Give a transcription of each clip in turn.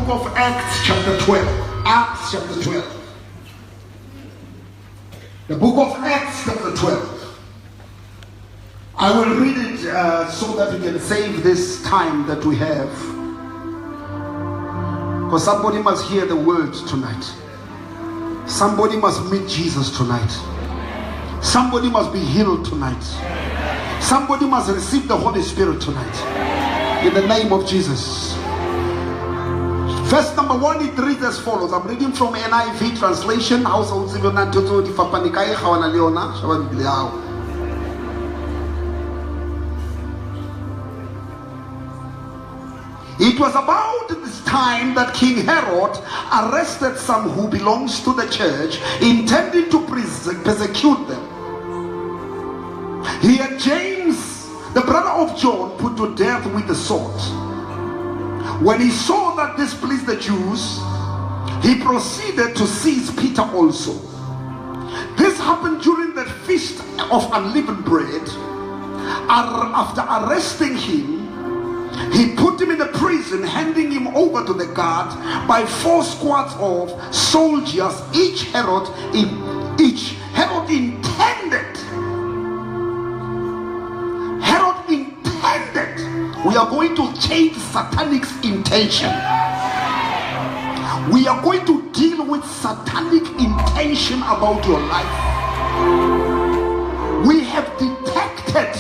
book of Acts chapter 12. Acts chapter 12. The book of Acts chapter 12. I will read it so that we can save this time that we have. Because somebody must hear the words tonight. Somebody must meet Jesus tonight. Somebody must be healed tonight. Somebody must receive the Holy Spirit tonight. In the name of Jesus. Verse number 1, it reads as follows. I'm reading from NIV translation. It was about this time that King Herod arrested some who belongs to the church, intending to persecute them. He had James, the brother of John, put to death with the sword. When he saw that this pleased the Jews, he proceeded to seize Peter also. This happened during the feast of unleavened bread. After arresting him, he put him in the prison, handing him over to the guard by 4 squads of soldiers. Herod intended. We are going to change Satanic's intention. We are going to deal with satanic intention about your life. We have detected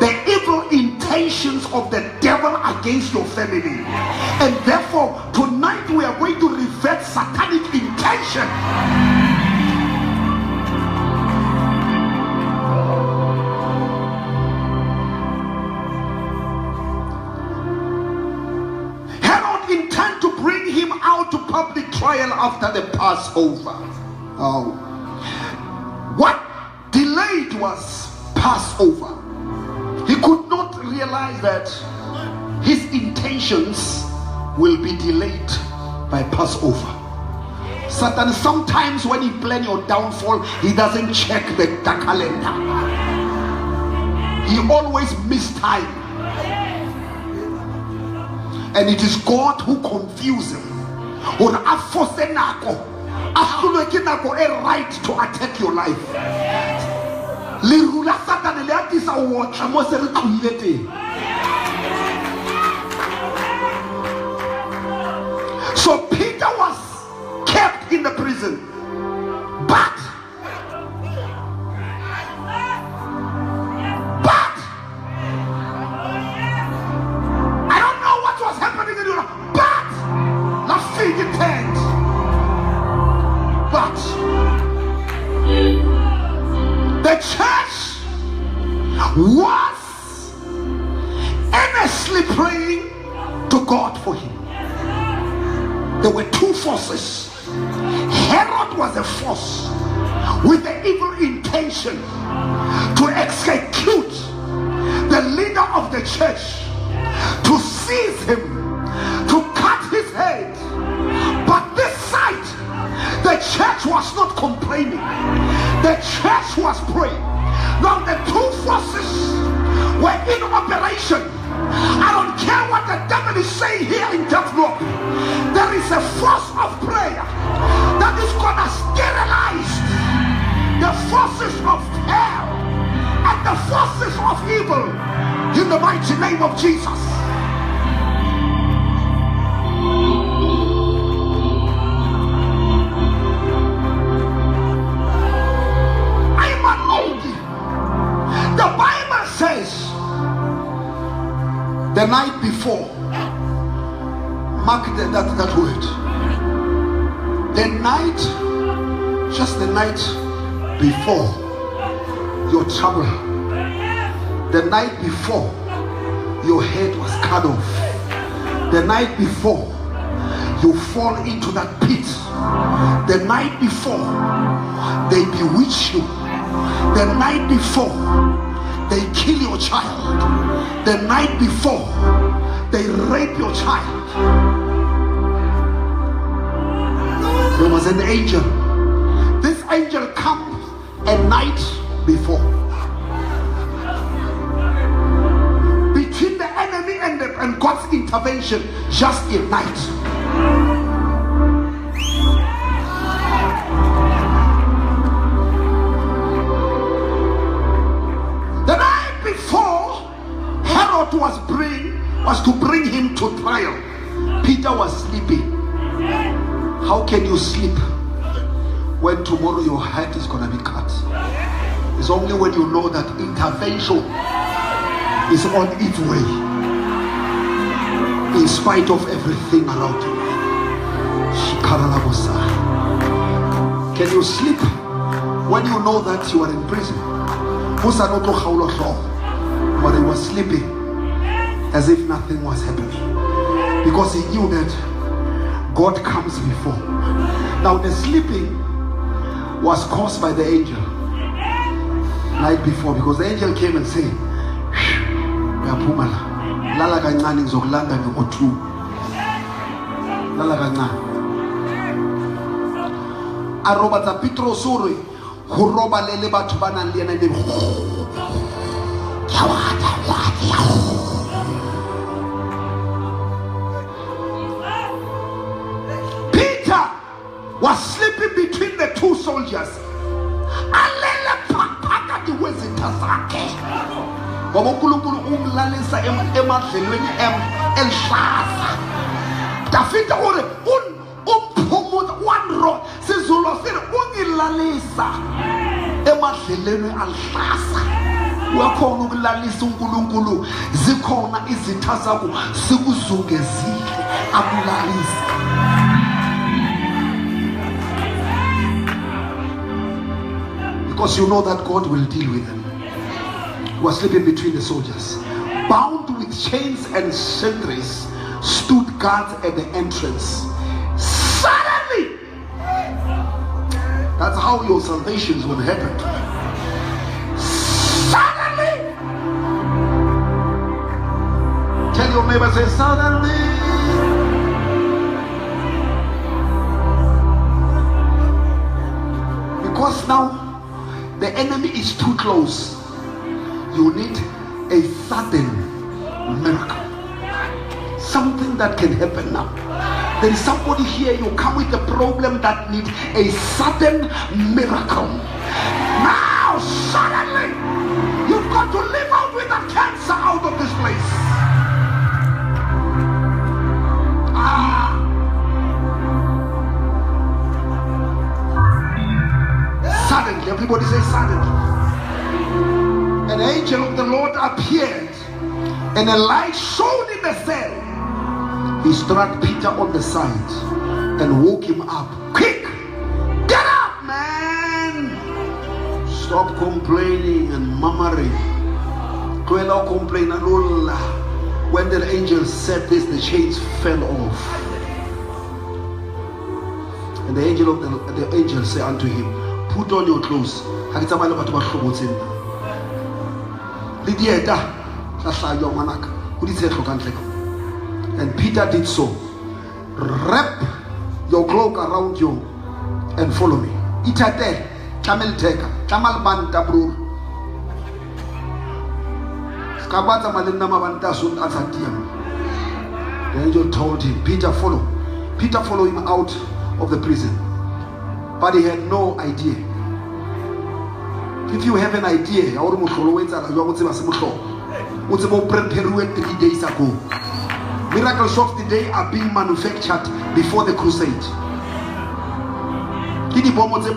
the evil intentions of the devil against your family, and therefore tonight we are going to revert satanic intention. Herod intended to bring him out to public trial after the Passover. What delayed was Passover. He could not realize that his intentions will be delayed by Passover. Satan, sometimes when he plans your downfall, he doesn't check the calendar. He always misses time. And it is God who confuses him. A right to attack your life. So Peter was kept in the prison, but I don't know what was happening in Europe, but the feet turned. But the church was earnestly praying to God for him. There were 2 forces. Herod was a force with the evil intention to execute the leader of the church, to seize him, to cut his head. But this side, the church was not complaining. The church was praying. Now the 2 forces were in operation. I don't care what the devil is saying here in Deathloop. There is a force of prayer that is going to sterilize the forces of hell and the forces of evil in the mighty name of Jesus. The Bible says the night before, mark that word, the night, just the night before your trouble, the night before your head was cut off, the night before you fall into that pit, the night before they bewitch you, the night before they kill your child, the night before they rape your child, there was an angel. This angel comes a night before. Between the enemy and God's intervention, just a night. How can you sleep when tomorrow your head is going to be cut? It's only when you know that intervention is on its way, in spite of everything around you. Can you sleep when you know that you are in prison? But he was sleeping as if nothing was happening, because he knew that God comes before. Now the sleeping was caused by the angel night before, because the angel came and said, lala kancane ngizokulanda ngo-2. Lala kancane. Aroba tsa Petrosuri ho roba le batho ba nang le yena ne. Peter was sleeping between the two soldiers. Alele pakaka di wezitha zakhe. Ngoba uNkulunkulu umlalisa emadlelweni elhlaza. David ore umphumuza one road sizulu sile ungilalisa emadlelweni alhlaza. Uyakhona ukulalisa uNkulunkulu, zikhona izitha zakho sikuzungezile akulalisa. Because you know that God will deal with them. He was sleeping between the soldiers. Bound with chains and sentries stood guards at the entrance. Suddenly, that's how your salvations will happen. Suddenly, tell your neighbor, say suddenly. Because now the enemy is too close. You need a sudden miracle. Something that can happen now. There is somebody here, you come with a problem that needs a sudden miracle. Now, suddenly, you've got to live out with the cancer out of this place. Suddenly, everybody say suddenly. An angel of the Lord appeared, and a light shone in the cell. He struck Peter on the side and woke him up. Quick, get up, man! Stop complaining and murmuring. When the angel said this, the chains fell off. And the angel said unto him, put on your clothes. And Peter did so. Wrap your cloak around you and follow me. Itate, camel taker, camel banta bro. The angel told him, Peter, follow. Peter followed him out of the prison. But he had no idea. If you have an idea, prepared 3 days ago. Miracles of the day are being manufactured before the crusade.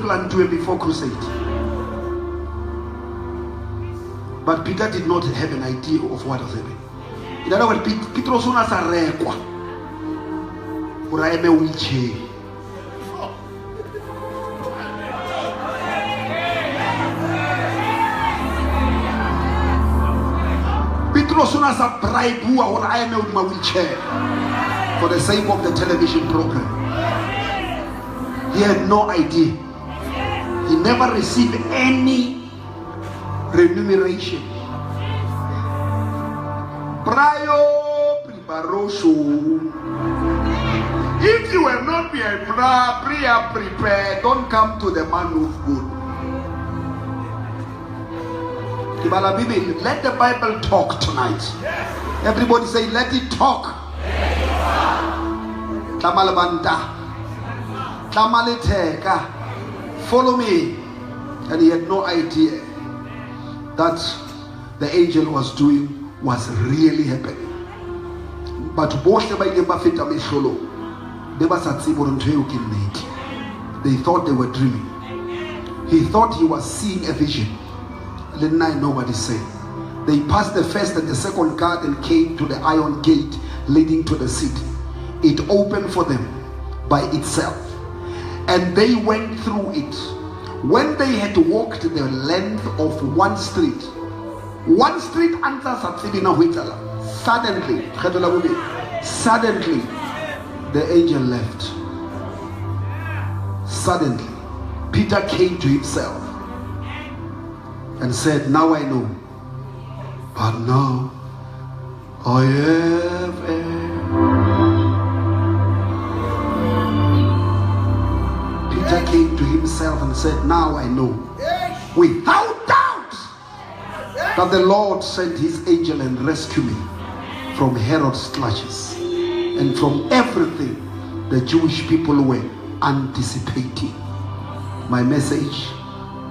Plan to before crusade. But Peter did not have an idea of what was happening. In other words, Peter was a rekwa. Or I am a wheelchair. As a bribe or I am with my wheelchair for the sake of the television program. He had no idea. He never received any remuneration. Prior preparation. If you have not been prepared, don't come to the man of good. Let the Bible talk tonight. Everybody say, let it talk. Follow me. And he had no idea that the angel was doing was really happening. But both the They thought they were dreaming. He thought he was seeing a vision. Didn't I know what he said? They passed the first and the second guard and came to the iron gate leading to the city. It opened for them by itself, and they went through it. When they had walked the length of one street answers suddenly the angel left. Suddenly Peter came to himself and said, now I know, but now I have Peter came to himself and said, now I know without doubt that the Lord sent his angel and rescued me from Herod's clutches and from everything the Jewish people were anticipating. My message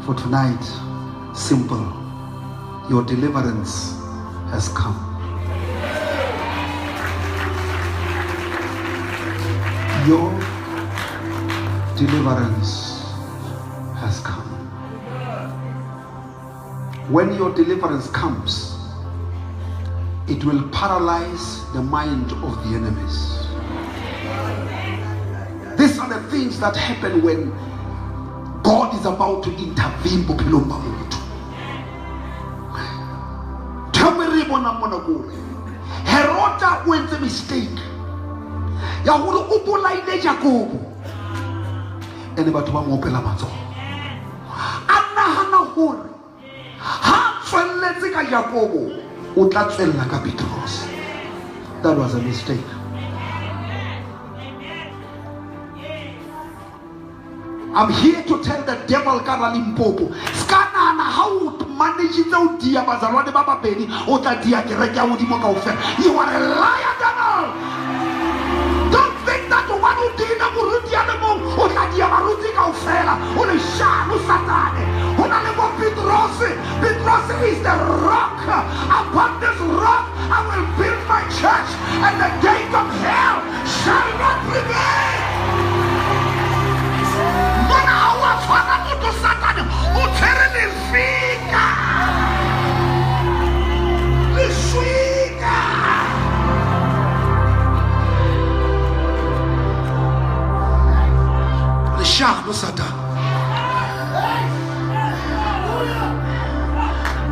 for tonight, simple: your deliverance has come. Your deliverance has come. When your deliverance comes, it will paralyze the mind of the enemies. These are the things that happen when God is about to intervene. Herod went a mistake. And about one more pelamato. Anna Hana Hori. Hatfaletika Jacobo. Utatsella Capitros. That was a mistake. I'm here to tell the devil Karalimpopo. Scanana how to manage it out dear Bazarone Baba Penny or that dear Gereka Udimoka. You are a liar, devil. Don't think that one who did a Muruti animal or that dear Marutika Fela or a Shanu Satane. Honalemo Petrosi. Petrosi is the rock. Upon this rock I will build my church, and the gate of hell shall not prevail.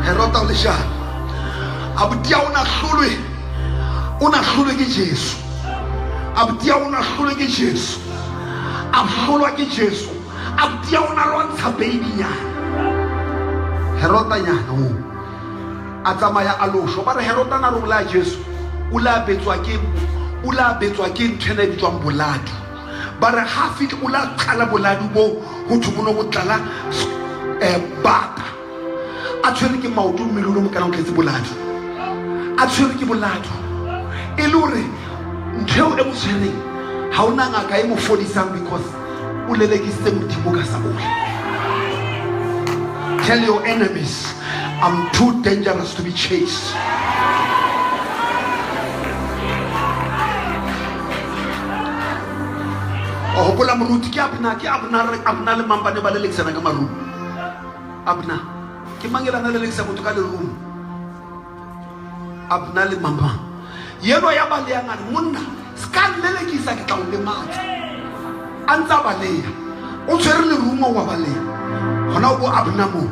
Herota ulisha abutia una khulwe ke Jesu, abutia una khulwe ke Jesu, abhlolwa ke Jesu, abutia una lwantsha baby nya Herota nya no atsamaya alosho bare Herota na rola Jesu ula betswa ke ntshena bitswang boladu bare ha fitla ula qala boladu bo go thumono go tlala bata a tshwere ke maoto melolo mo kana o tletse boladu a tshwere ke boladu e le hore ntheo e mo tshwereng ha ona ngaka e mo fodisang because o lelekisitse modimo ka sa bole. Tell your enemies, I'm too dangerous to be chased. Oh, bola moruti ke abna le mampane ba le leksana ka maru abna ke mangela na le leksa motho ka le room abna le mama yeno ya ba le yanga monna ska le lekisa ke tla o le matsa antsa ba le o tshwere le room wa ba le hona o abna mo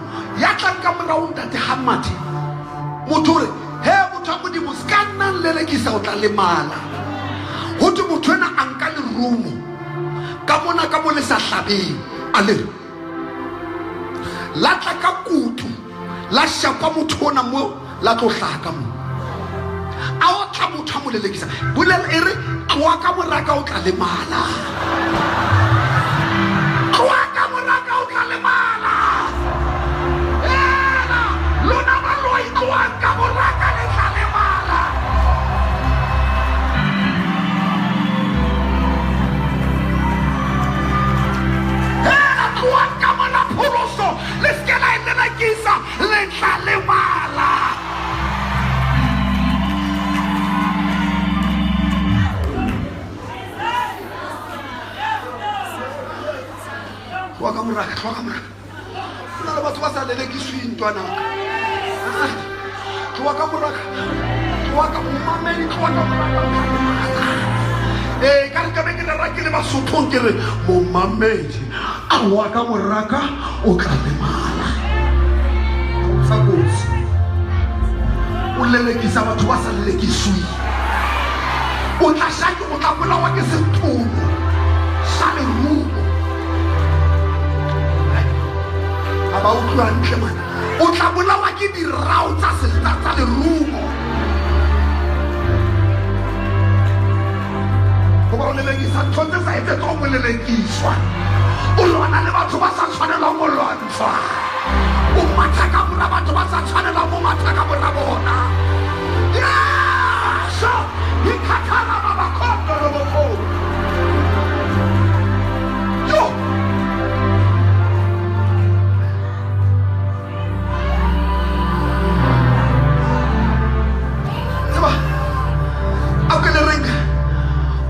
ya tla ka mraunda te hamati motho re he motho a modimo ska nna le lekisa o tla le mala ho te motho ena anka le room kamona ka mo le sa hlabeng ale la tla ka kutu la shapa motho ona mo la tlo hlaka mo a o tla motho mo le lekisa bolela ere wa ka moraka o tla le mala wa ka moraka o tla le mala ela lona ba loi wa ka moraka le tla le mala. Let's get out of the Giza. Let's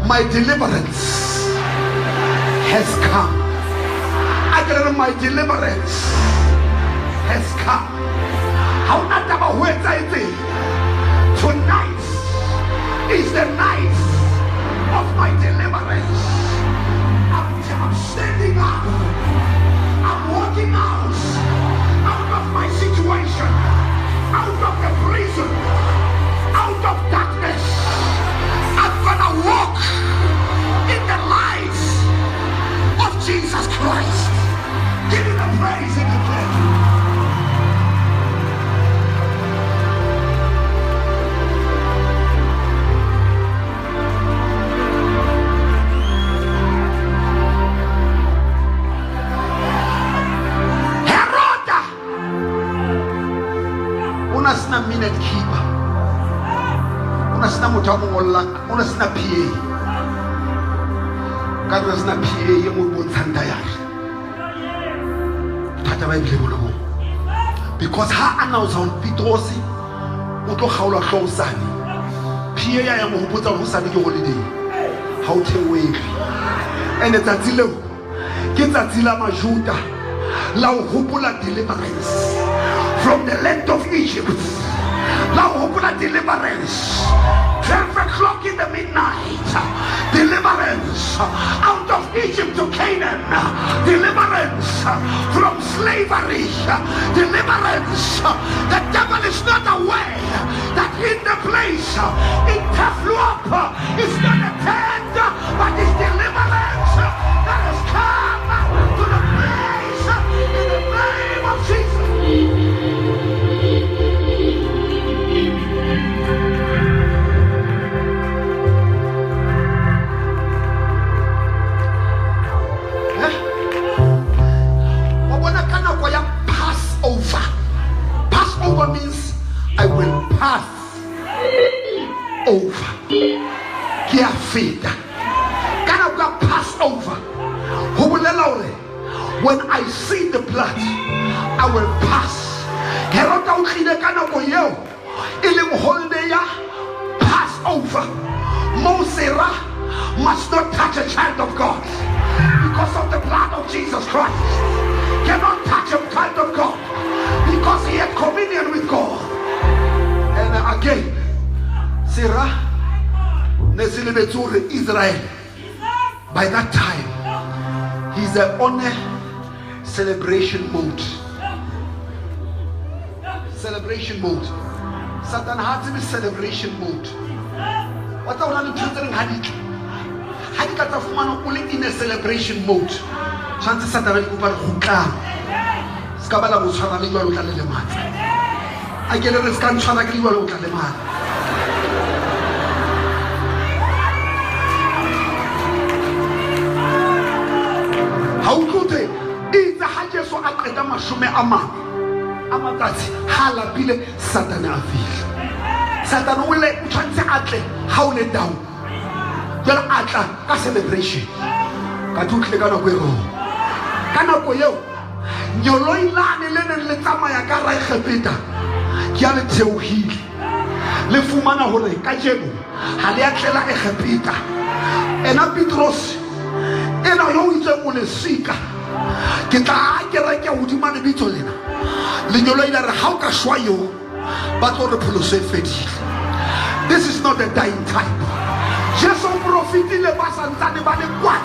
My deliverance has come. I tell my deliverance has come. How not about where I think tonight is the night of my deliverance. I'm standing up. I'm walking out of my situation, out of the prison, out of darkness. I'm gonna walk in the light of Jesus Christ. Give him the praise in the prayer. Heroda, unasina minute keeper. Unasina mutamu ngolak, unasina PA. Kadu unasina PA yemu bonzanda yari. Tata ba ibile bono. Because ha announce on Pitosi, uto khaula khosani. PA ya mo hopotsa ho sane ke holiday. Ha o thewe. Ene tsatsile ke tsatsila majuda. La o hopola deliverance from the land of Egypt. La o hopola deliverance. 12 o'clock in the midnight, deliverance out of Egypt to Canaan, deliverance from slavery, deliverance. The devil is not aware that in the place in Tefluap is not a tent, but it's deliverance that has come to the place in the name of Jesus. Passover means I will pass over. Can I go pass over? When I see the blood, I will pass. Pass over. Mosera must not touch a child of God because of the blood of Jesus Christ. Cannot touch a child of God because he had communion with God. And again, Sarah, Israel. By that time, he's on a celebration mode. Celebration mode. Satan has him in celebration mode. What I want to do is in a celebration mode. Chances Satan will go Skabala was having a little lemon. I get a scan trying to give a little lemon. How could they? It's a hajj so akadama shume ama. Amatati halabile Satana feel. Satan will let chance atle how let down. Then atla ka celebration. Katukle kana kwero. Kana koyo. Nyoloi lane lene le tsamaya ka ra khepeta. Ke a le theohile. Le fumana hore ka jeno ha le atlela e khepeta. Ena Petros ena yo itse o le sika ke tla kereke hodima lebitso lena lenyolo ile re ha o ka shwa yo ba tlo re pholoso e fedile. This is not a dying time. Jesu profitile ba santsane ba le kwa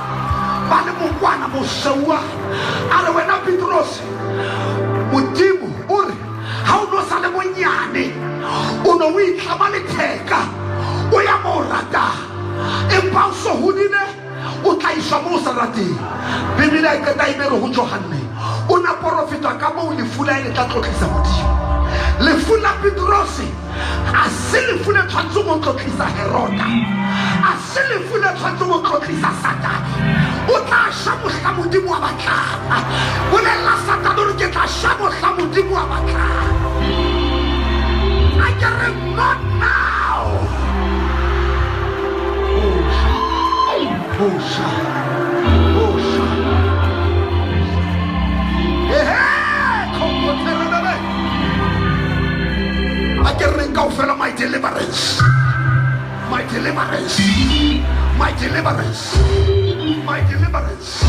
ba le mokwana mo sewa a re wena Petros modimo o re ha o no sa le monyane o no o itlama letheka o ya mo rata empa o so hodile o tla iswa mo sa rateng. Biblia e kata ibere ho Johane o na profita ka mo lefu la ile tla tlotlisa modimo. Lefu la Petros a se lefu le tshwantse mo tlotlisa Herota, a se lefu le tshwantse mo tlotlisa Satane. O tla sha mohla modimo wa batlang, o le la Satane o ke tla sha mohla modimo wa batlang. I can not now. I can ring out for my deliverance. My deliverance. My deliverance. My deliverance.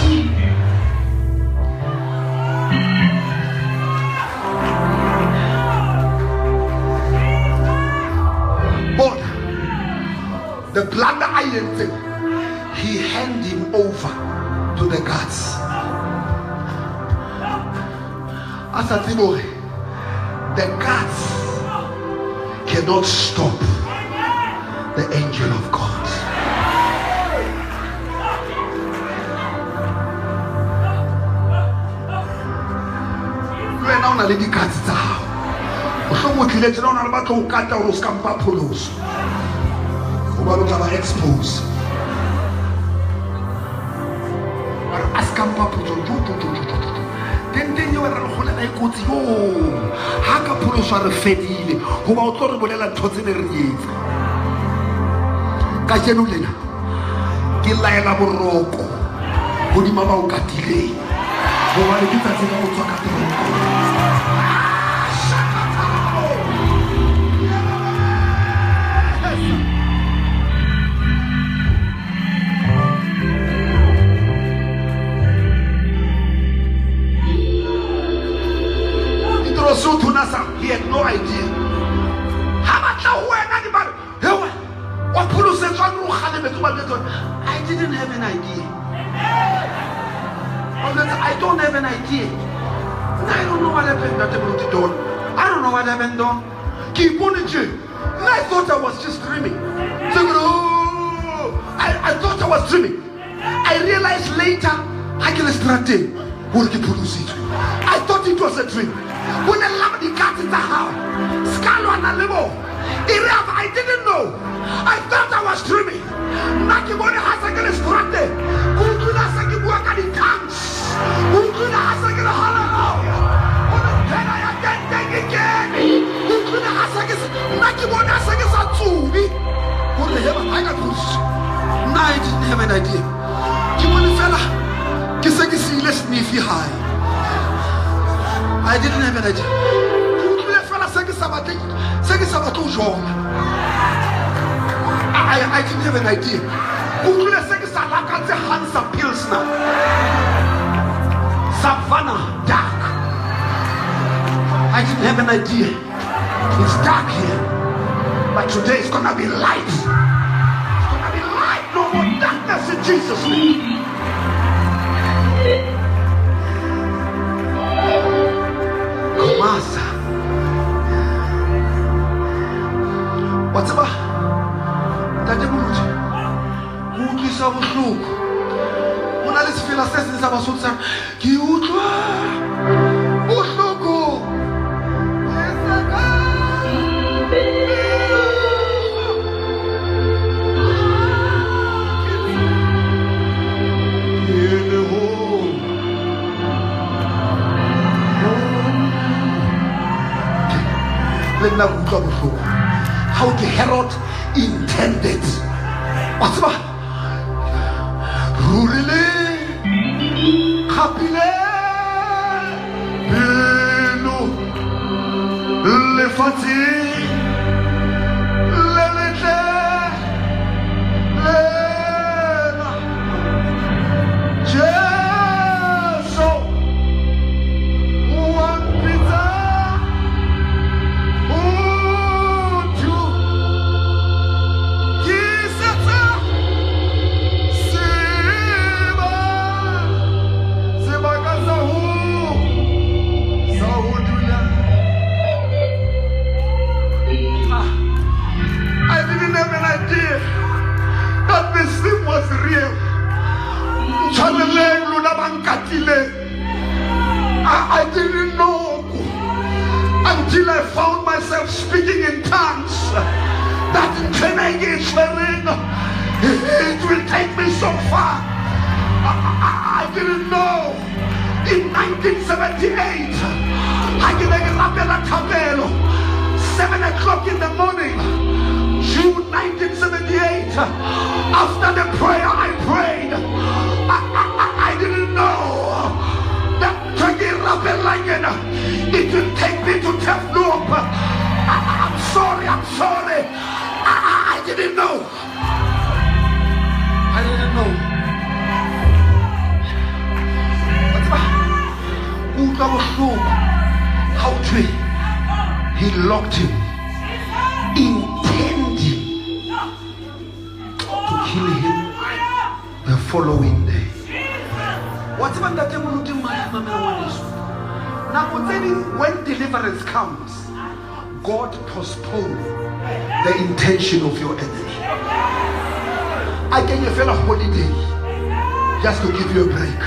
But the blood iron thing, he handed him over to the guards. As a boy, the guards cannot stop the angel of God. When on a lady cuts down, someone can let you know about to cut down those campapolos. Over expose. Ask campapolos. Then you are Ralekholela e kotsi yo ha ka pholoso re fedile ho ba o tlo re bolela thotse le re etsa ka jeno lena ke laela boroko hodima ba o katileng ho ba le ditsa tsa go tswa ka boroko. He had no idea. I didn't have an idea. I don't have an idea. I don't know what happened. I don't know what happened. I thought I was just dreaming. I thought I was dreaming. I realized later I thought it was a dream. When the cat in the house, I didn't know. I thought I was dreaming. Nakibone has a good strate. Unkuna Sakibuaka in tongues. Unkuna has a good hallelujah. When I again. Unkuna has a good Nakibone has a good Satsubi. What the hell? I got push. No, I didn't have an idea. Kimoni fella. Kisaki let's me if you high. I didn't have an idea. I didn't have an idea. Savannah, dark. I didn't have an idea. It's dark here. But today it's gonna be light. It's gonna be light. No more darkness in Jesus' name. Masa. What's about? Tate Muluji. Who is our look? When I feel a sense in our soul, he would look. How the Herod intended. What's about? Rurile, Kapile, Beno, Lefati, Lelete, Lena, Jesus. I didn't know until I found myself speaking in tongues that it will take me so far. I didn't know. In 1978, I can make a 7 o'clock in the morning, June 1978. After the prayer I prayed, I didn't know that it will take me to Tefloop. I'm sorry. I didn't know. How to he locked him, intending to kill him the following day. What's about that? Now, when deliverance comes, God postpones the intention of your enemy. I gave you a holiday just to give you a break.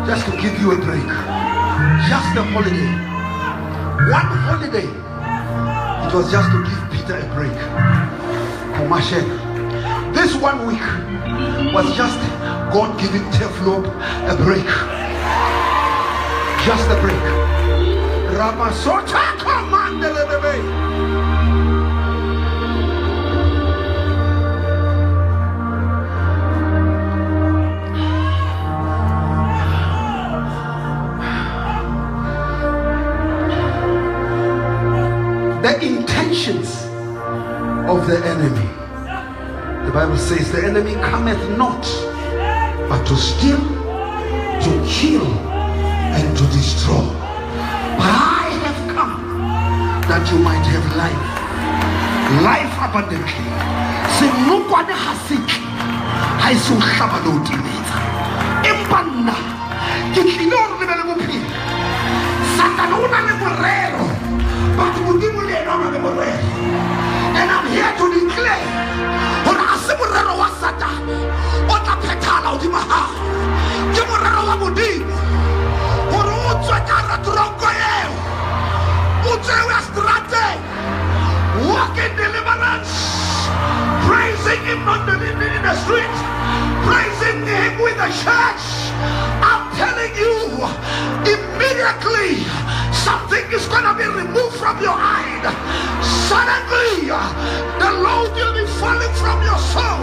Just to give you a break. Just a holiday. One holiday. It was just to give Peter a break. This 1 week was just God giving Tefloop a break. Just a break. Ramasota commanded the baby. The intentions of the enemy. The Bible says the enemy cometh not but to steal, to kill, and to destroy. But I have come that you might have life. Life abundantly. Sinukwane hasiki. Haisu shabaloti meza. Impanna. Kikinor libele mupi. Satanuna leborero. But and I'm here to declare on Asimurero was Satan, on the Petala Dimaha, Jimurero Mudi, or Utsatara Tronkoye, Utsewa Strate, walk in deliverance, praising him in the streets, praising him with the church. I'm telling you, immediately something is going to be removed from your eye. Suddenly, the load will be falling from your soul.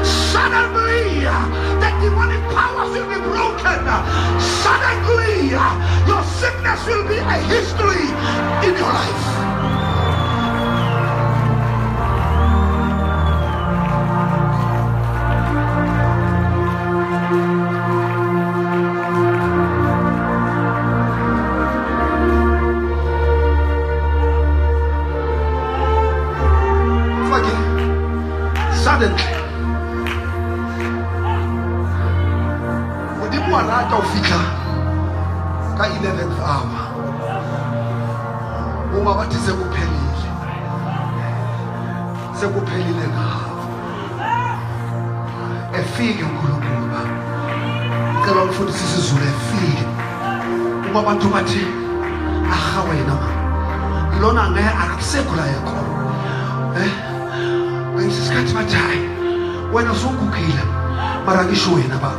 Suddenly, the demonic powers will be broken. Suddenly, your sickness will be a history in your life. Suddenly, within 1 hour of fika, 11th hour, uma bathi sekuphelile ngawo. Efike uNkulunkulu baba. Ngicela umfundisi isiZulu efike. Uma abantu bathi aha wena ma. Lona ngeke akusekho la yakho. Isikhathi bathi wena usukukile mara ngisho wena ba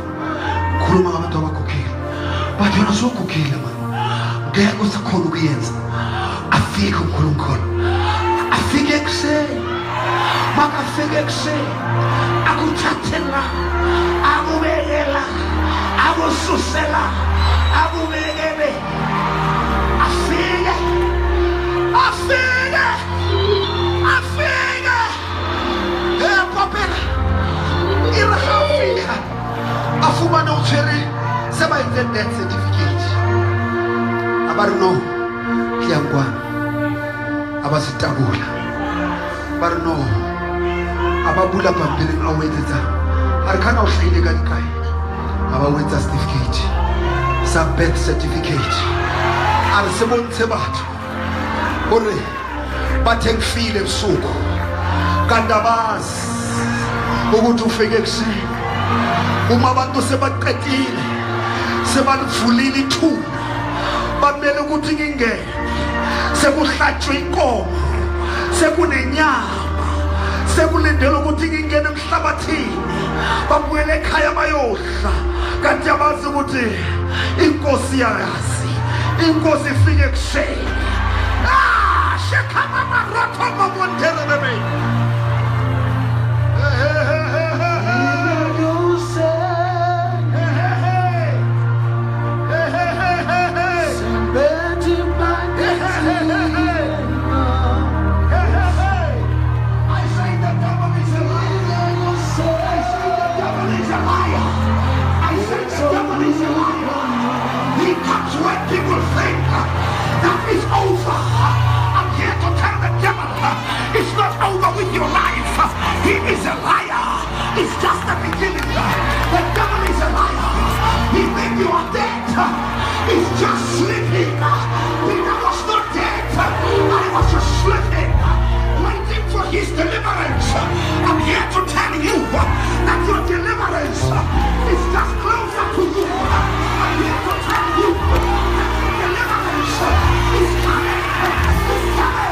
khuluma ngabantu abakukile bathi wena usukukile mara ngeke usakhona ukuyenza. Afike uNkulunkulu, afike ekuseni, makafike ekuseni akuthathela, akubekela, akususela, akubekele, afike afumana utshwere seba in the death certificate. Abarno kiyangwa abasitabula barno ababula pampiring awetsa arikana uhlile kanikai abawetsa certificate sa birth certificate arisebonse batho hore bathengifile ebusuku kanti abazi ukuthi ufike ekuseni uma abantu sebaqedile sebalivulile ithuna bamele ukuthi ngingene sekuhlatshwe inkomo sekunenyama sekulindele ukuthi ngingene emhlabathini babuyele ekhaya bayodla kanti abazi ukuthi inkosi yayazi inkosi ifike ekuseni shekhama marotho mamontere bebe When people think that it's over, I'm here to tell the devil it's not over with your life. He is a liar. It's just the beginning. The devil is a liar. He thinks you are dead. He's just sleeping. Peter was not dead. I was just sleeping, waiting for his deliverance. I'm here to tell you that your deliverance is just closer to you. I'm here to tell you that your deliverance is coming. It's coming.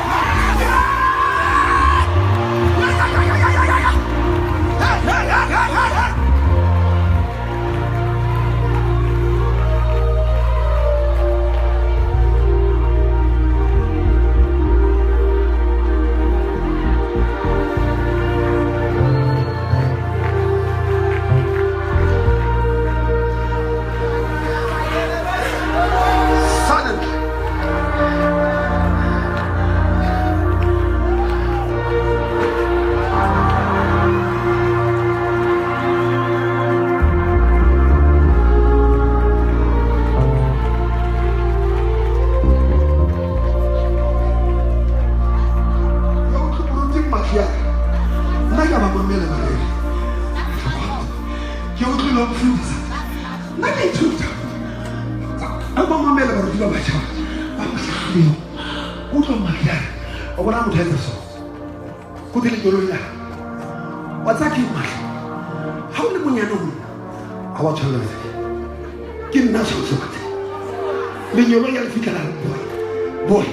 Boy.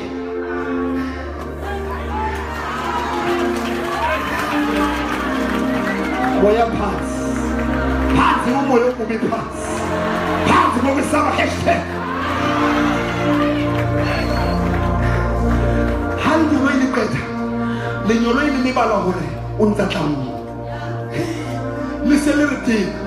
Boya pass. Pass no more will be pass. Pass no be some hashtag. How do you really better? The you really need bala hore unta tamu. Listen to the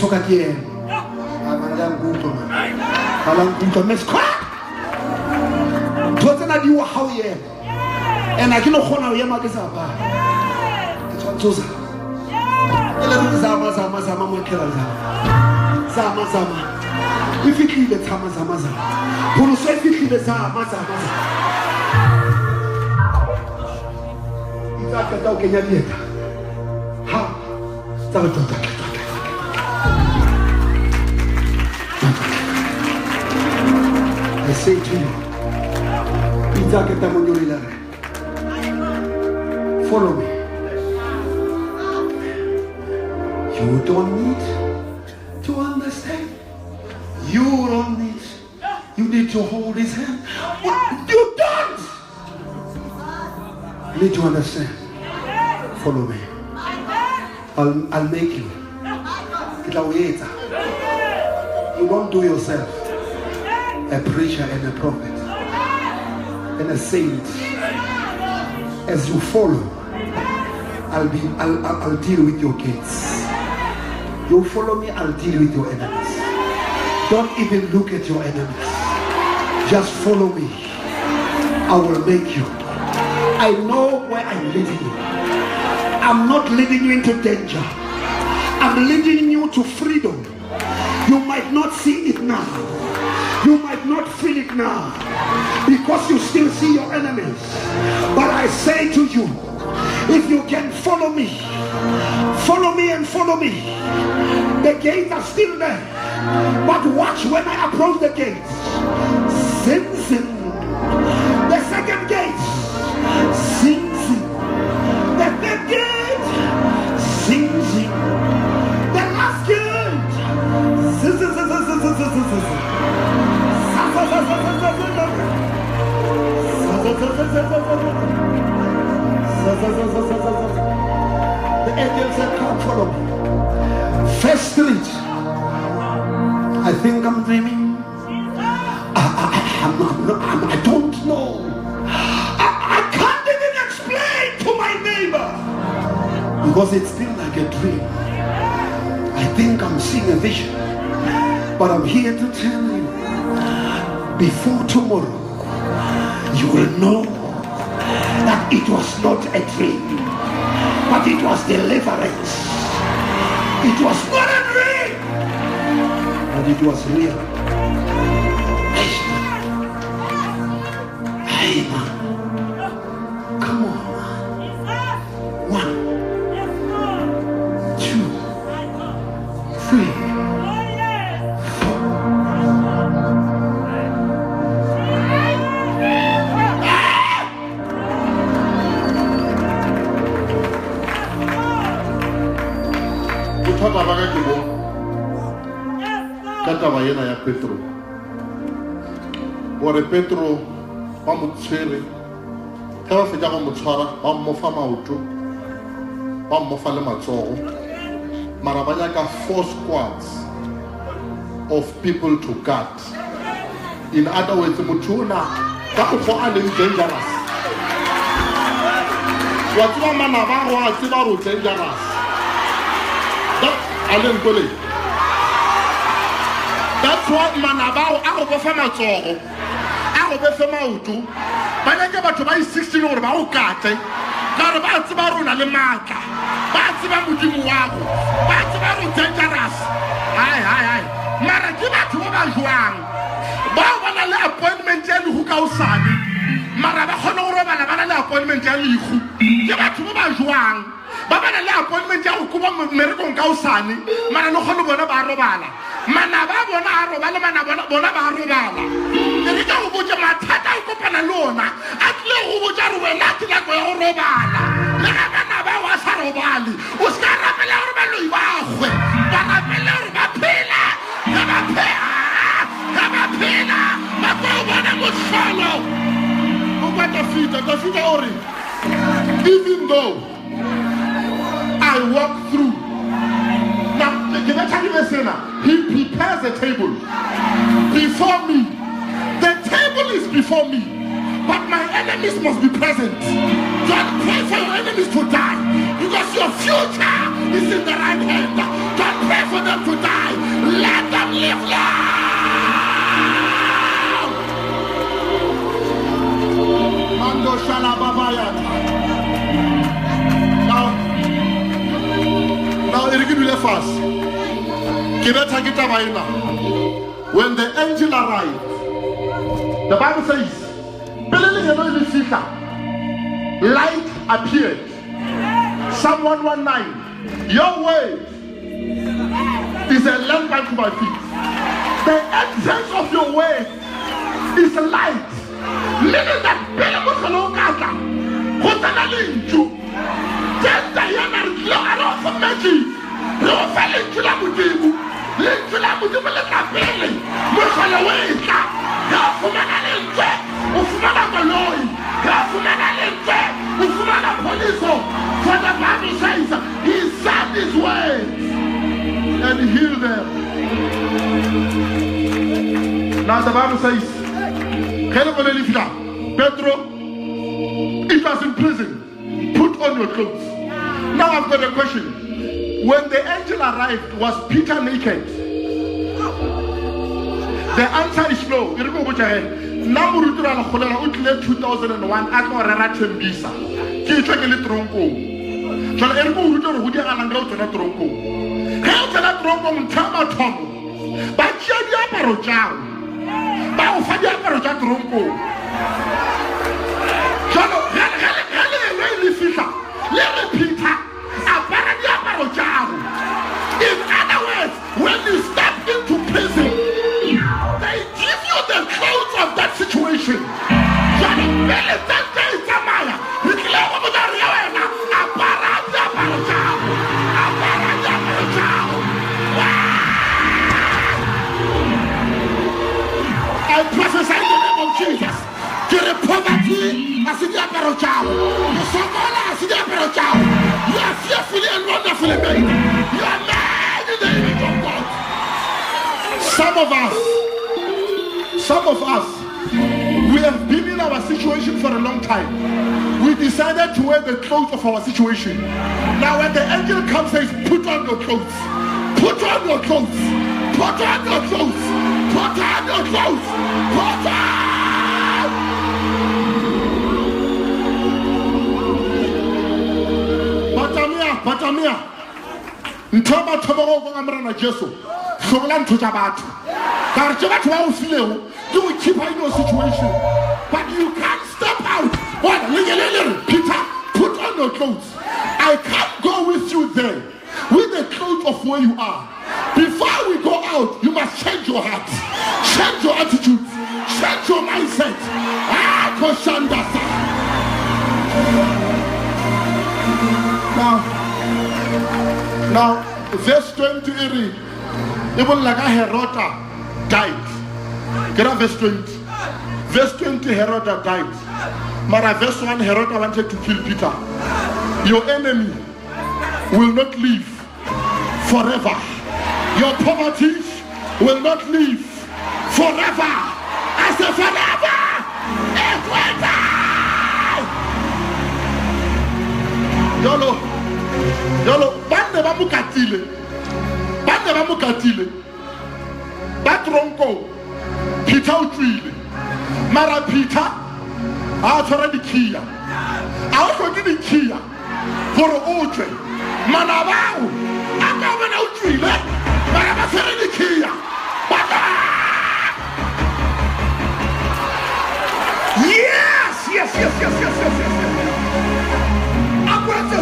so that yeah, I'm going to totena di wa how ye and I cannot hold ya magazaba tsoza ele zama mo khela zama ifihlile thama zama pholo so ifihlile zama itaka ta ukenya dieta ha tsa I say to you, follow me. You don't need to understand. You don't need. You need to hold his hand. You don't need to understand. Follow me. I'll make you. You don't do yourself a preacher and a prophet and a saint As you follow, I'll deal with your gates. You follow me, I'll deal with your enemies. Don't even look at your enemies. Just follow me. I will make you. I know where I'm leading you. I'm not leading you into danger. I'm leading you to freedom. You might not see it now. You might not feel it now because you still see your enemies. But I say to you, if you can follow me and follow me. The gates are still there. But watch when I approach the gates. Zin, zin. The second gate. Zin, zin. The third gate. Zin, zin. The last gate. Zin, zin, zin, zin, zin, zin, zin, zin. The angel said, come follow me. First street. I think I'm dreaming. I don't know. I can't even explain to my neighbor because it's still like a dream. I think I'm seeing a vision, but I'm here to tell you, before tomorrow, you will know that it was not a dream, but it was deliverance. It was not a dream, but it was real. Hey man, come on man. 1, 2, 3, 4. Kataba yena ya Petro. Ore Petro ba mo tshwere. Ka ba fetsa go mo tshwara, ba mo fa maoto. Ba mo fa le matsogo. Mara ba nyaka 4 squads of people to guard. In other words, motuna ka go a le dangerous. Wa tswa mana ba go a tseba ro dangerous. That's what manabao a go fa matsogo a go be fe mautu ba nyaka batho ba 16 gore ba o kate ka re ba tseba rona le maaka ba tseba modimo wa go ba tseba ro dangerous hai mara ke batho ba jwang ba bana le appointment ya le go ka usane mara ba khona go robala bana le appointment ya le go ke batho ba jwang ba bana le appointment ya go kuba mmerekong ka usane mara no khona bona ba robala mana ba bona a robala mana bona ba robala ke ka go botsa mathata go kopana le ona a tle go botsa re wena ke la go ya go robala le ga bana ba wa sa robali o ska rapela gore ba loi ba gwe ba rapela gore ba phela ba phela ba go bona mo solo o ba ta fita ore even though I walk through. Now, he prepares a table before me. The table is before me, but my enemies must be present. Don't pray for your enemies to die, because your future is in the right hand. Don't pray for them to die. Let them live long. Mando Shalababaya. Now, fast. When the angel arrived, the Bible says, light appeared. Psalm 119. Your way is a lamp unto my feet. The entrance of your way is light. Meaning that for the Bible says he sent his way and healed them. Now the Bible says, Petro, It was in prison. Put on your clothes. Now I've got a question. When the angel arrived, was Peter naked? The answer is no. Now Ralekholela utlile 2001 a tlo rera Tembisa. Ke itse ke le tronkong. Jalo ere go rutwa go di gana ngao tsena tronkong. Ge o tsena tronkong ntshama thomo. Ba tšea diaparo tšao. Ba o fa diaparo tša tronkong. Jalo le fihla le re Peter apara diaparo tšao. In other words, when you step into prison, they give you the clothes of that situation. Jalo pele tante itamaya. Iklewa mudari ya wena. Apara diaparo tšao. Apara diaparo tšao. I prophesy in the name of Jesus. Get a poverty, I see the apparel child. You someone, I see the apparel child. You are fearfully and wonderfully made. You are made in the image of God. Some of us, we have been in our situation for a long time. We decided to wear the clothes of our situation. Now when the angel comes and says, put on your clothes. Put on your clothes. Put on your clothes. Put on your clothes. Put on. Batamia. Ntoma go ngamrana Jesu. Hlola ntho tsa batho. Ka re batho ba o filego, you will keep in your situation. But you can't step out. What? Peter, put on your clothes. I can't go with you there with the clothes of where you are. Before we go out, you must change your heart, change your attitude, change your mindset. Now, verse 20, even like a Herod died. Get up verse 20. Verse 20, Herod died. Mara verse 1, Herod wanted to kill Peter. Your enemy will not live forever. Your poverty will not live forever. I say forever. It will die. Yolo, bande ba mukatile. Batronko, Peter utswile. Mara Peter, a tshwara dikhia. A o hloke dikhia gore o tswe. Mana bao, a ka bona utswile. Mara ba tshwara dikhia. Yes.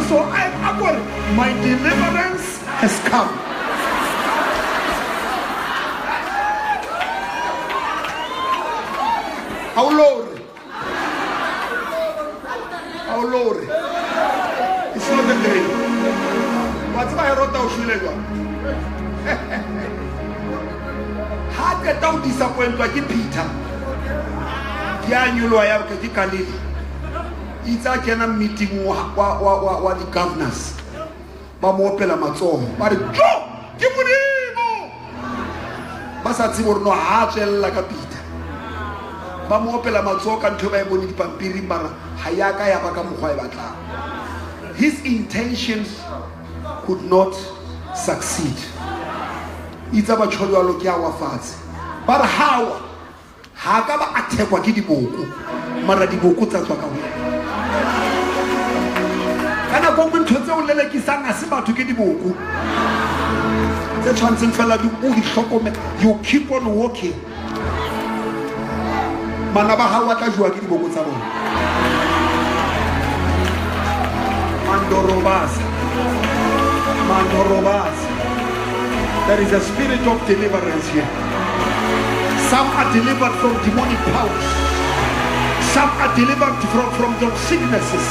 So my deliverance has come. Our Lord. It's not the day. What's my road down Shilega? How get down disappointed like Peter? Kianyulo ya kajikalili. It's a general meeting wa the governors. Bamopela matsoho. Ba re jo! Ke modimo! Ba sa tsebo no hatsela ka Peter. Bamopela matsoho ka ntho ba e bone dipampiri mara ha ya ka ya ba ka mogwa e batlang. His intentions could not succeed. Itsa ba tsholo lo ke a wa fatshe. Ba re hawa ha ka ba athekwa ke diboko. Mara diboko tsa tswa ka wena. Kana go ntse o lelekisang a se batho ke diboko tse tshwantseng fela di o di hlokomela. You keep on walking. Mana ba ha wa tla jwa ke diboko tsa bona. Mandorobas. There is a spirit of deliverance here. Some are delivered from demonic powers. Some are delivered from sicknesses.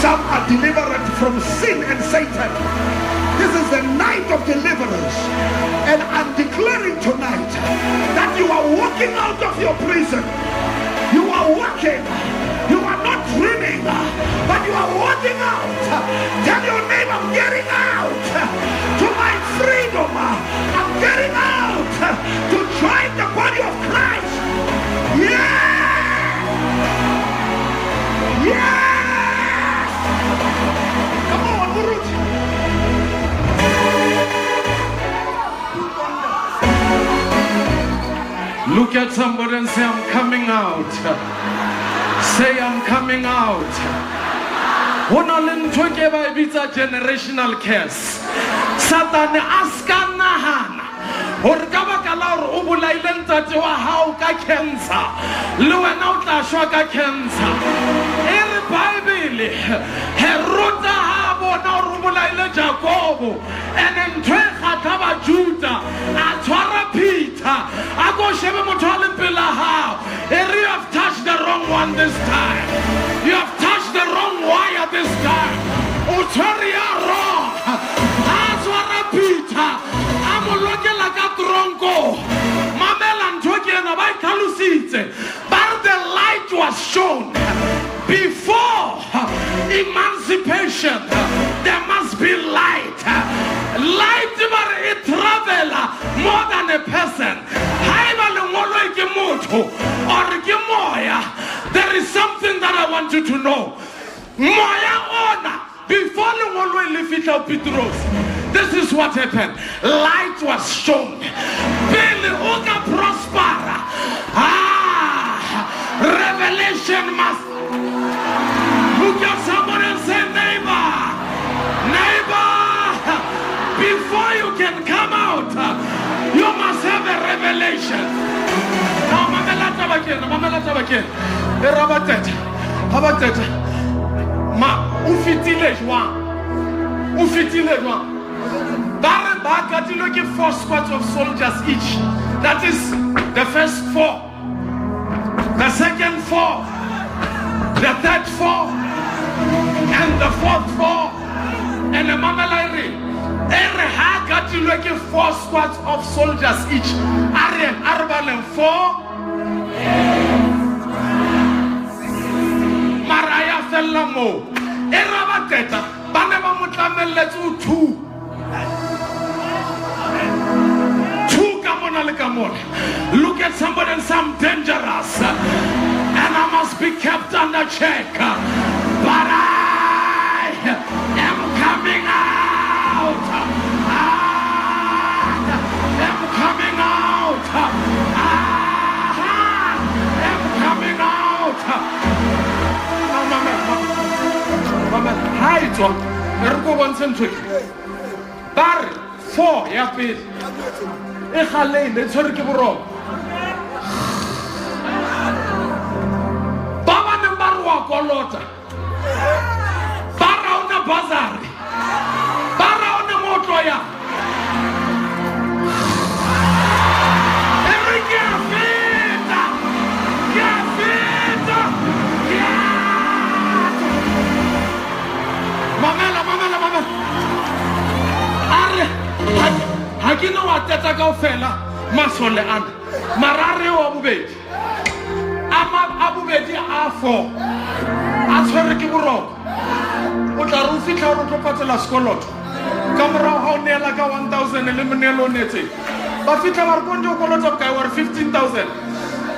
Some are delivered from sin and Satan. This is the night of deliverance. And I'm declaring tonight that you are walking out of your prison. You are walking. You are not dreaming, but you are walking out. Tell your neighbor, I'm getting out to my freedom. I'm getting out to join the body of Christ. Yeah! Yeah! Look at somebody and say, I'm coming out. Say, I'm coming out. Generational curse. Satan askanahana. Or kabakalar ubulailen tatua how ka cancer. Luena utashwa ka cancer. Ere Bible. Heruta habo na ubulaile Jacobo. And then Taba Judah. Atwara Peter. Ago shebe motwale pilaha. You have touched the wrong one this time. You have touched the wrong wire this time. Utoria wrong. Atwara Peter. Amulogela ka tronko. Mamela ntogena ba kalusitse. But the light was shown. Before emancipation, there must be light. Light it travel more than a person. There is something that I want you to know. Before this is what happened. Light was shown. Revelation must. Look at someone and say, neighbor, before you can come out, you must have a revelation. Now, Mamela Tabakin, Ma, ufitile joint. Barabaka, you look at 4 squads of soldiers each. That is the first 4, the second 4, the third 4, and the fourth 4, and the Mamelairi. Every Hagat, you look at 4 squads of soldiers each. Aryan, Arban, and 4. Maraya Fellamo. Erabateta. Banema Mutamelletu 2. 2 come on. Look at somebody and say, I'm dangerous. And I must be kept under check. But I am coming out. I am coming out. I am coming out. Mama, hi, John. Ergo one century. Bar 4, yeah, please. Echale, let's hurry to Baba Nambarwa Kolota. Bara on the bazaar. Bara on the motoya. Every gafeta. Mamela. Are Hakino wateta ka ofela masole ana. Marare wa bobedi. Abubedi a 4. A tshwere ke boroko. O tla re fitla o tlo patela sekoloto. Ka mora ha o neela ka 1000 le monelo netse. Ba fitla ba re konje o kolota ka wa 15000.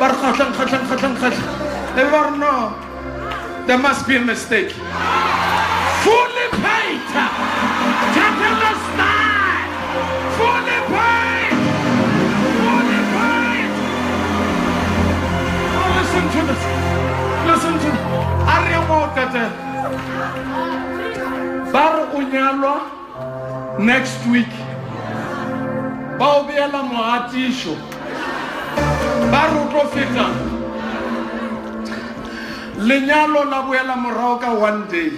Ba re khatlang. Never know. There must be a mistake. Fully paid. Tetanus die. Fully paid. Oh, listen to this. Bar unyalwa next week. Ba obiela moatisho. Bar utlofeta. Lenyalo la boela morao ka 1 day.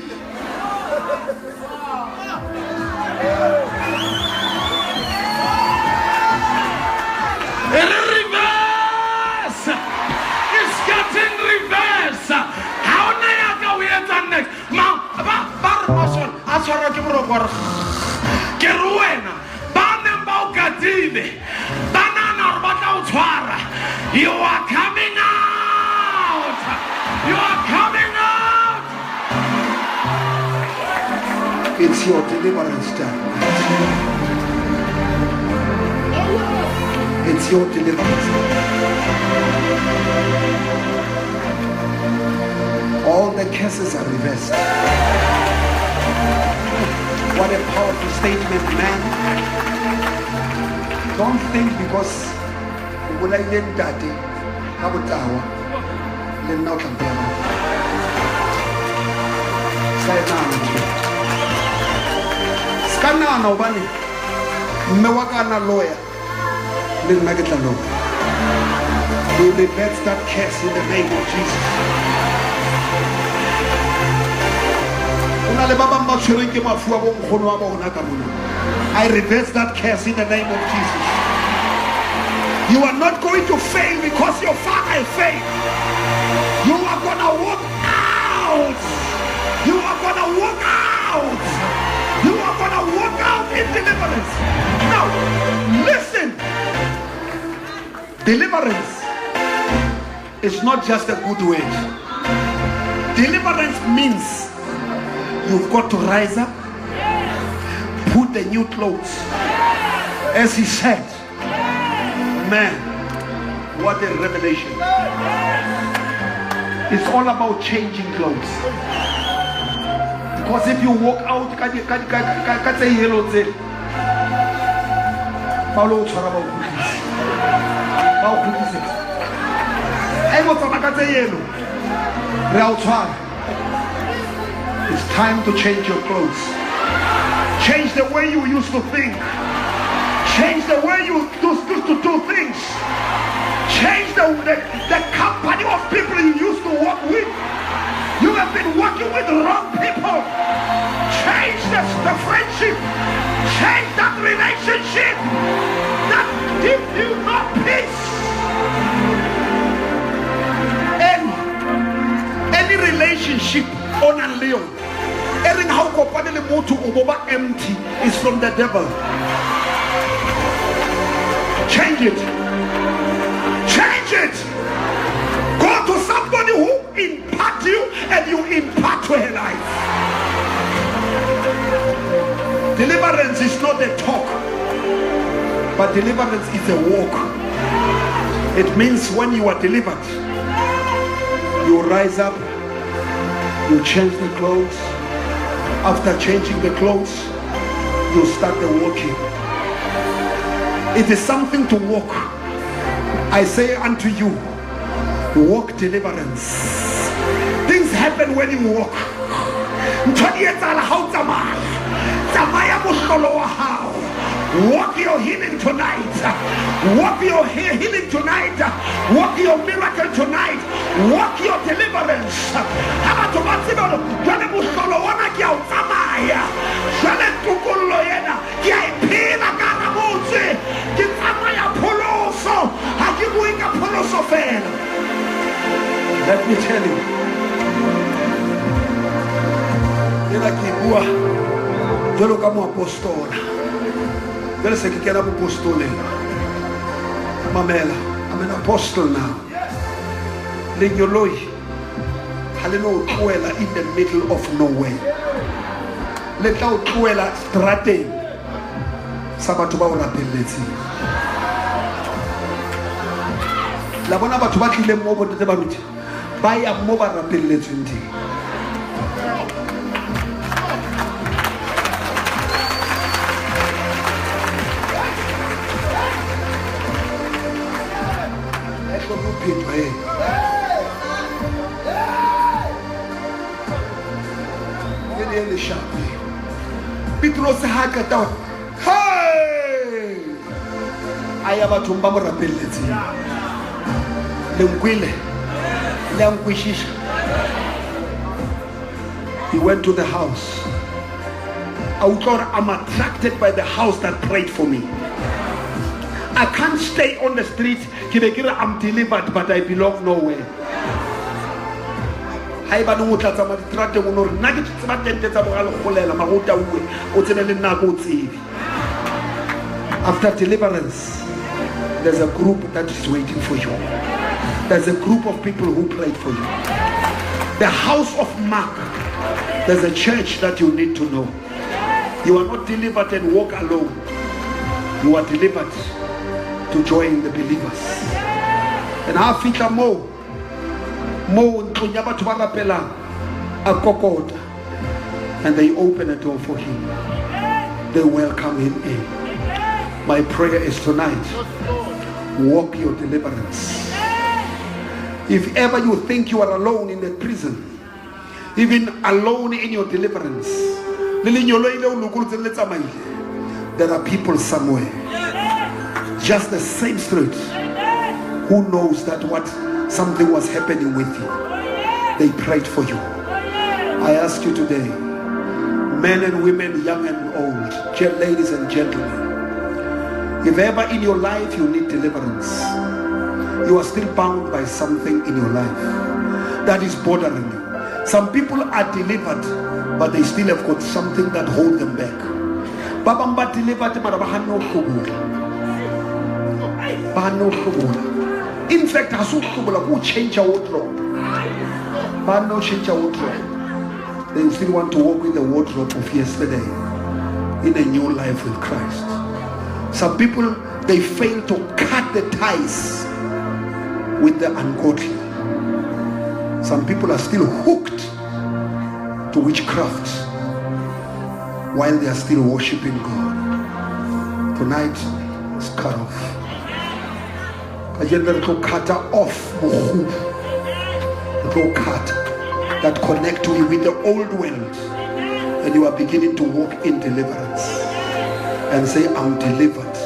Reverse! It's getting reverse! How na we enter next? Barmason, asara ke borokwa ke ruena banemba o katile banana re batla o tshwara. You are coming out. You are coming out. It's your deliverance time. It's your deliverance time. All the curses are reversed. What a powerful statement, man. Don't think because bolaile ntate ka botawa le nna o tla mpela ska nana hobane mme wa ka na lawyer le nna ke tla lawyer. We reverse that curse in the name of Jesus. I reverse that curse in the name of Jesus. You are not going to fail because your father failed. You are gonna walk out. You are gonna walk out. You are gonna walk out in deliverance. Now, listen. Deliverance is not just a good word. Deliverance means you've got to rise up, put the new clothes. As he said, man, what a revelation. It's all about changing clothes. Because if you walk out, it's time to change your clothes. Change the way you used to think. Change the way you used to do things. Change the company of people you used to work with. You have been working with the wrong people. Change the friendship. Change that relationship that gives you no peace. Any relationship on a Leo, everything how company to empty is from the devil. Change it. Change it. Go to somebody who impart you and you impart to her life. Deliverance is not a talk, but deliverance is a walk. It means when you are delivered, you rise up, you change the clothes. After changing the clothes, you start the walking. It is something to walk. I say unto you, walk deliverance. Things happen when you walk. Walk your healing tonight. Walk your healing tonight. Walk your miracle tonight. Walk your deliverance. Let me tell you. Jolo kamo apostola. Vele se che chiama apostole. Mamela, I'm an apostle now. Lenyoloi. Haleno kuela in the middle of nowhere. Letao kuela strate. Sabato ba ora pelletsi. La bona batho ba tlile mo bontse ba ruti. Ba ya mo ba rapelletsi ndi. Petros hakata. Hey! Ayaba tumba mo rapelletsi. Lenkwile. Lenkwishisha. He went to the house. I'm attracted by the house that prayed for me. I can't stay on the street. I'm delivered, but I belong nowhere. After deliverance, there's a group that is waiting for you. There's a group of people who prayed for you. The house of Mark, there's a church that you need to know. You are not delivered and walk alone. You are delivered to join the believers. And after more and they open a door for him. They welcome him in. My prayer is tonight, walk your deliverance. If ever you think you are alone in the prison, even alone in your deliverance, there are people somewhere, just the same street, who knows that something was happening with you. They prayed for you. I ask you today, men and women, young and old, ladies and gentlemen, if ever in your life you need deliverance, you are still bound by something in your life that is bothering you. Some people are delivered, but they still have got something that holds them back. Babamba delivered, in fact, who change your wardrobe? No change your wardrobe. They still want to walk with the wardrobe of yesterday in a new life with Christ. Some people, they fail to cut the ties with the ungodly. Some people are still hooked to witchcraft while they are still worshiping God. Tonight, it's cut off. Cut off that connect you with the old world, and you are beginning to walk in deliverance and say, I'm delivered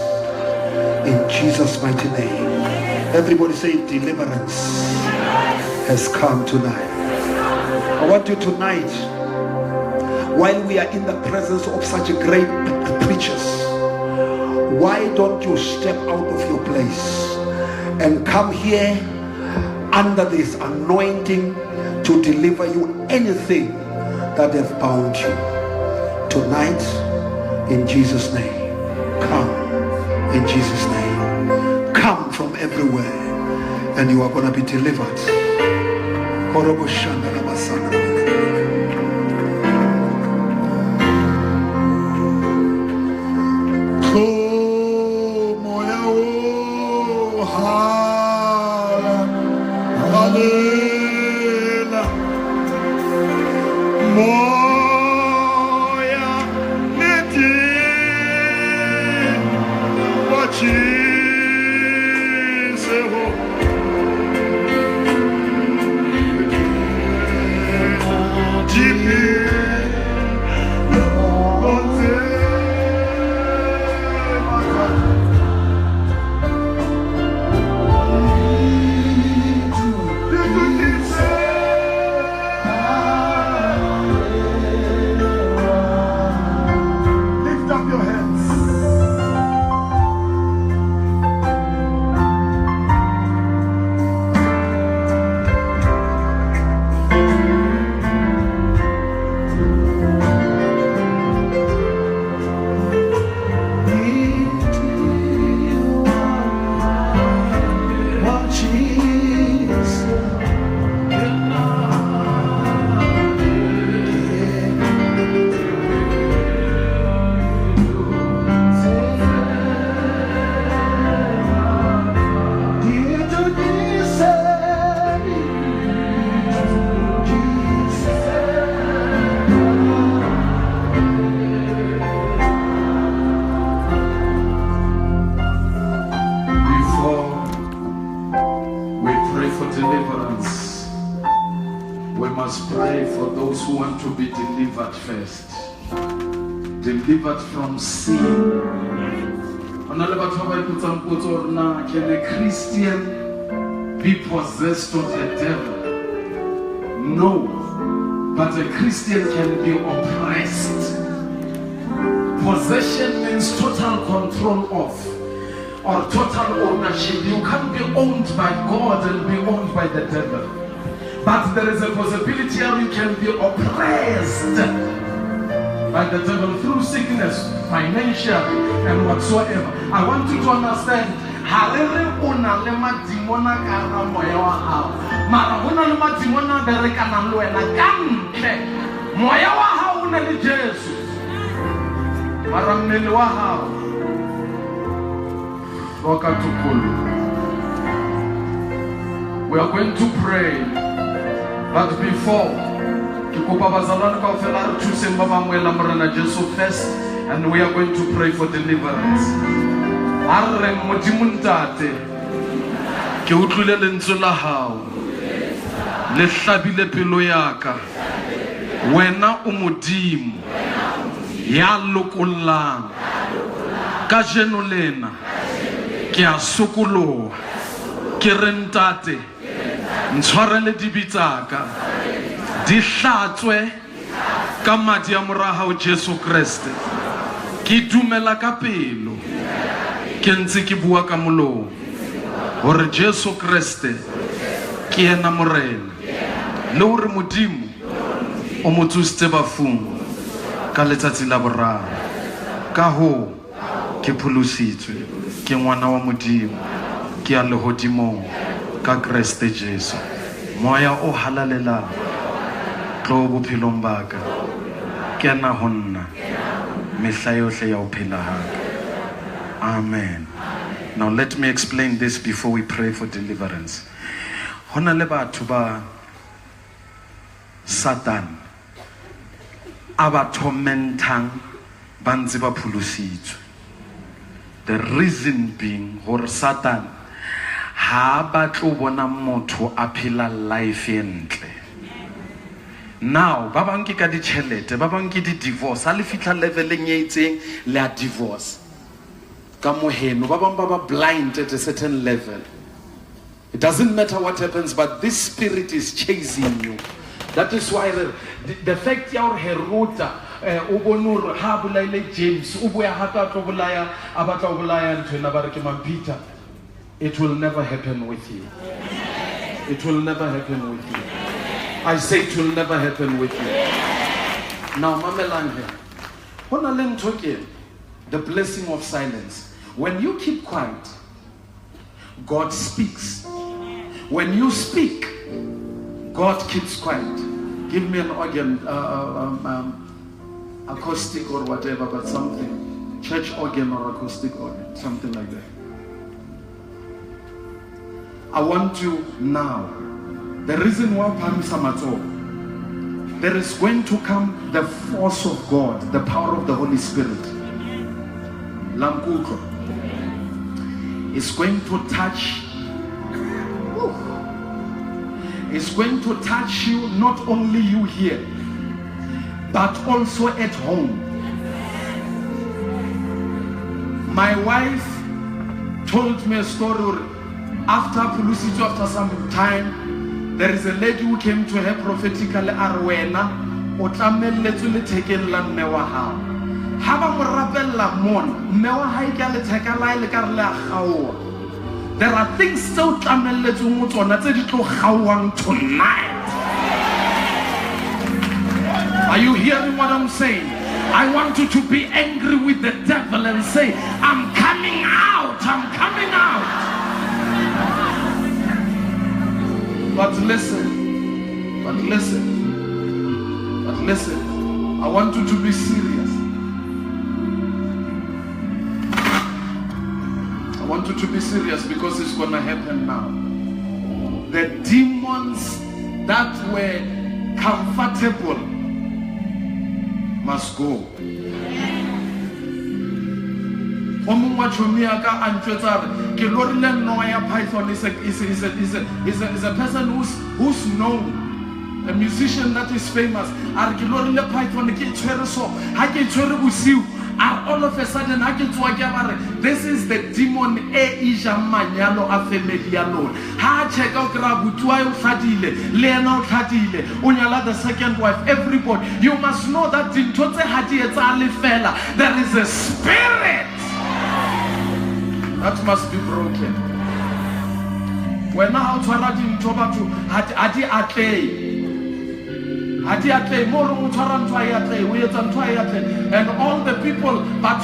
in Jesus' mighty name. Everybody say, deliverance has come tonight. I want you tonight, while we are in the presence of such a great preachers, why don't you step out of your place and come here under this anointing to deliver you anything that have bound you tonight, in Jesus' name. Come in Jesus' name. Come from everywhere, and you are going to be delivered. Delivered from sin. Can a Christian be possessed of the devil? No, but a Christian can be oppressed. Possession means total control of, or total ownership. You can't be owned by God and be owned by the devil. But there is a possibility how you can be oppressed by the devil through sickness, financial, and whatsoever. I want you to understand, we are going to pray, but before and we are going to pray for deliverance. ke utlwile lentswe la hao le hlabile pelo yaka wena o modimo ya lokollang ka jeno lena ke a sokoloha ke re ntate ntshwarele dibitsaka di hlatswe ka madi a mora hao Jesu Kriste ke dumela ka pelo ke ntse ke bua ka molomo hore Jesu Kriste ke ena morena le hore modimo o mo tsositse bafung ka letsatsi la boraro ka ho ke pholositswe ke ngwana wa modimo ke a lehodimong ka Kriste Jesu moya o halalela tlo bophelong baka kena ho nna mehla yohle ya ho phela haka. Amen. Now let me explain this before we pray for deliverance. Hona le batho ba Satan aba tormentang ba ntse ba pholositswe. The reason being hore Satan ha batlo bona motho a phela life e ntle. Now ba bang ke ka ditjhelete, ba bang ke di divorce, ha le fitla leveleng e itseng le a divorce ka moheno, ba bang ba blind at a certain level. It doesn't matter what happens, but this spirit is chasing you. That is why the fact your Herota ubonur ha bolaile James ubuya hata tlo bolaya abatla bolaya ntwe na ba re ke Peter, it will never happen with you. It will never happen with you. I say it will never happen with you. Now mamelang here hona le ntho ke the blessing of silence. When you keep quiet, God speaks. When you speak, God keeps quiet. Give me an organ, acoustic or whatever, but something, church organ or acoustic organ, something like that. I want you now. The reason why there is going to come the force of God, the power of the Holy Spirit. Lamkuko is going to touch. It's going to touch you, not only you here, but also at home. My wife told me a story after Pulusito, after some time, there is a lady who came to her prophetically, Arwena, Otameletu Letaken Lamewaha. Haba Morabella Mon, Mewa Haikale Takala Lekarla. There are things so tonight. Are you hearing what I'm saying? I want you to be angry with the devil and say, I'm coming out, I'm coming out. But listen, I want you to be serious. I want you to be serious because it's going to happen now. The demons that were comfortable must go. Python is a person who's known, a musician that is famous. All of a sudden, this is the demon Asia Manyalo Afemediano. Ha check out Rabutuayo Fadile, Leonard Hadile, Unyala the second wife, everybody. You must know that in Tote Hadi fella, there is a spirit that must be broken. When now to Radin Tobatu Hadi Ate. And all the people, but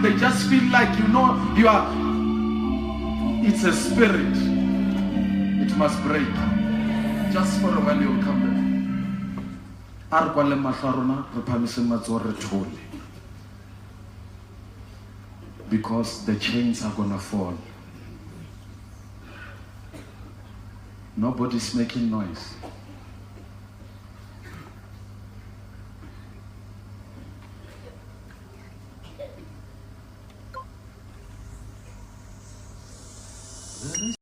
they just feel like, you are. It's a spirit. It must break. Just for a while you'll come back. Because the chains are gonna fall. Nobody's making noise.